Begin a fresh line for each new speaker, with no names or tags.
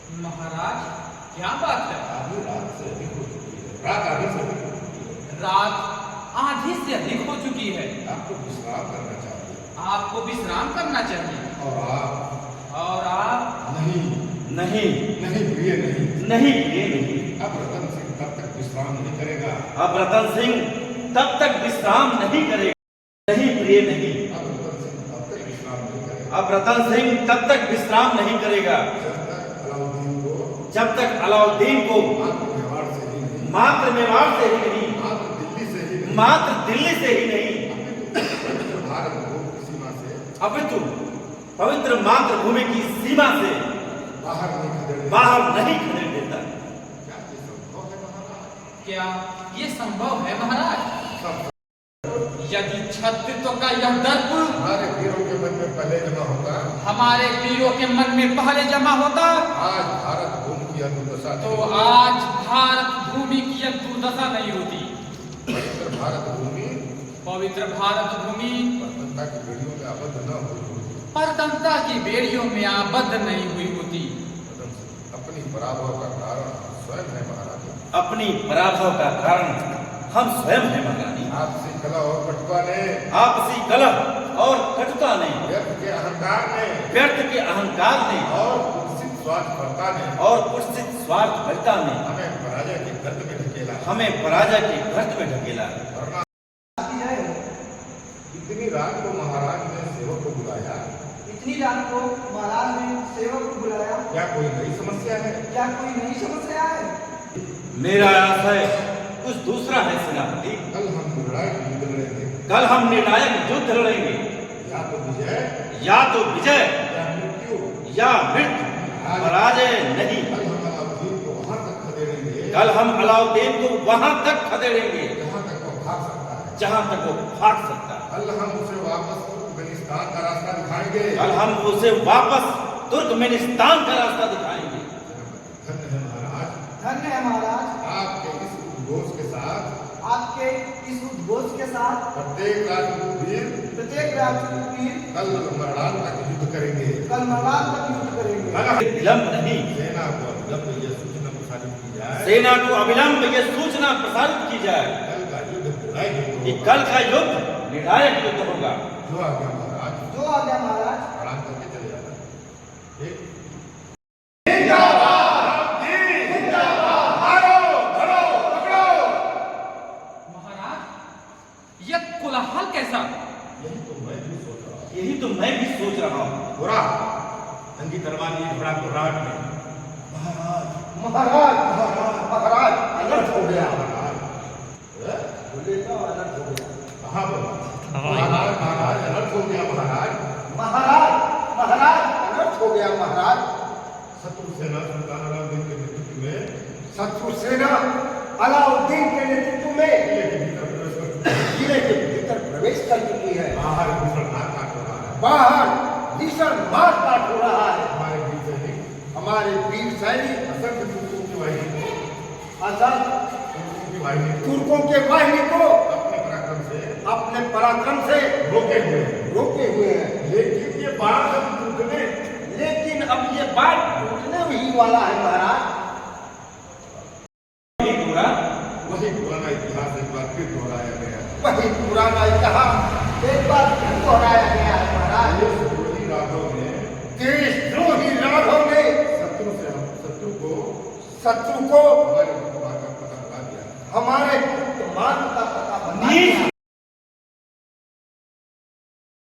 महाराज, क्या बात है?
आधी रात से अधिक हो चुकी है। रात आधी से अधिक हो चुकी है।
रात आधी से अधिक हो चुकी है।
आपको विश्राम करना चाहिए।
आपको विश्राम करना चाहिए।
और आप
नहीं
नहीं प्रिय नहीं।
नहीं प्रिय नहीं।
अब रतन सिंह तब तक विश्राम नहीं करेगा।
अब रतन सिंह तब तक विश्राम नहीं करेगा। नहीं प्रिय नहीं।
अब रतन सिंह तब तक विश्राम नहीं करेगा।
अब रतन सिंह तब तक विश्राम नहीं करेगा
जब तक अलाउद्दीन को
मात्र मेवाड़ से ही नहीं,
मात्र दिल्ली से ही नहीं,
मात्र दिल्ली से ही नहीं,
भारत भूमि की सीमा से
अपितु पवित्र मातृभूमि की सीमा से
बाहर नहीं खदेड़
देता।
क्या ये संभव है महाराज?
यदि क्षत्रित्व का यह दर्प
हमारे वीरों के मन में पहले जमा होता,
हमारे वीरों के मन में पहले जमा होता,
आज भारत भूमि की दुर्दशा
तो आज भारत भूमि की यह दुर्दशा नहीं होती।
पवित्र भारत भूमि
पवित्र भारत भूमि
परतंत्रता की बेड़ियों में आबद्ध
परतंत्रता की बेड़ियों में आबद्ध
न हुई होती।
नहीं हुई होती।
अपनी पराभव का कारण स्वयं है महाराज।
अपनी पराभव का कारण हम स्वयं हैं महारानी।
आपसी कलह और कटुता ने,
आपसी कलह और कटुता ने,
व्यर्थ के अहंकार ने,
व्यर्थ के अहंकार ने
और कुत्सित स्वार्थपरता ने,
और कुत्सित स्वार्थपरता ने
हमें पराजय के गर्त में ढकेला।
हमें पराजय के गर्त में ढकेला।
इतनी रात को महाराज ने सेवक को बुलाया।
इतनी रात को महाराज ने सेवक को बुलाया।
क्या कोई नई समस्या है?
क्या कोई नई समस्या है?
मेरा आशय कुछ दूसरा है सेनापति।
कल हम निर्णायक युद्ध लड़ेंगे।
कल हम निर्णायक युद्ध लड़ेंगे।
या तो विजय
या तो विजय
या मृत्यु।
या मृत्यु, पराजय नहीं।
कल हम अलाउद्दीन को वहां तक खदेड़ेंगे,
कल हम अलाउद्दीन को वहां तक खदेड़ेंगे
जहां तक वो भाग सकता है।
जहां तक वो भाग सकता है।
कल हम उसे वापस तुर्कमेनिस्तान का रास्ता दिखाएंगे।
कल हम उसे वापस तुर्कमेनिस्तान का रास्ता दिखाएंगे।
धन्य है महाराज,
धन्य है महाराज,
आपके इस उद्घोष के साथ,
आपके इस उद्घोष के साथ
प्रत्येक राजपूत वीर कल मरणान तक युद्ध करेंगे।
कल मरणान तक युद्ध करेंगे।
विलंब नहीं।
सेना को अविलंब यह सूचना प्रसारित की जाए।
सेना को अविलंब ये सूचना प्रसारित की जाए
कल का युद्ध निर्णायक युद्ध
कि
होगा।
कल का युद्ध निर्णायक युद्ध होगा।
जो आज्ञा महाराज,
जो आज्ञा महाराज।
प्रणाम करके चले जाना। ठीक?
महाराज, यह कोलाहल कैसा?
यही तो मैं भी सोच रहा हूँ।
यही तो मैं भी सोच रहा हूँ।
बुरा अंगी तरवार लिए घोड़ा को राट में।
महाराज महाराज
अनर्थ हो गया महाराज। बोले तो अनर्थ हो गया। कहाँ बोला? महाराज महाराज अनर्थ हो गया महाराज।
महाराज अनर्थ हो गया महाराज।
शत्रु सेना सुल्तान अलाउद्दीन के नेतृत्व में
शत्रु सेना अलाउद्दीन के नेतृत्व में
किले के भीतर प्रवेश कर
किले के भीतर प्रवेश कर चुकी है।
बाहर भीषण मारकाट हो रहा है।
बाहर भीषण मारकाट हो रहा है।
हमारे वीर सैनिक असंख्य तुर्कों की वाहिनी
तुर्कों के वाहिनी को
अपने पराक्रम से
रोके हुए हैं।
लेकिन ये बात अब टूटने
लेकिन अब ये बात टूटने ही वाला है महाराज।
वही पुराना इतिहास एक बार फिर दोहराया गया।
वही पुराना इतिहास एक बार फिर दोहराया गया है महाराज।
देशद्रोही राघव ने
देशद्रोही राघव ने शत्रु को
हमारे गुप्त मार्ग का पता लगा दिया।
हमारे गुप्त मार्ग का पता बता
नीच
दिया।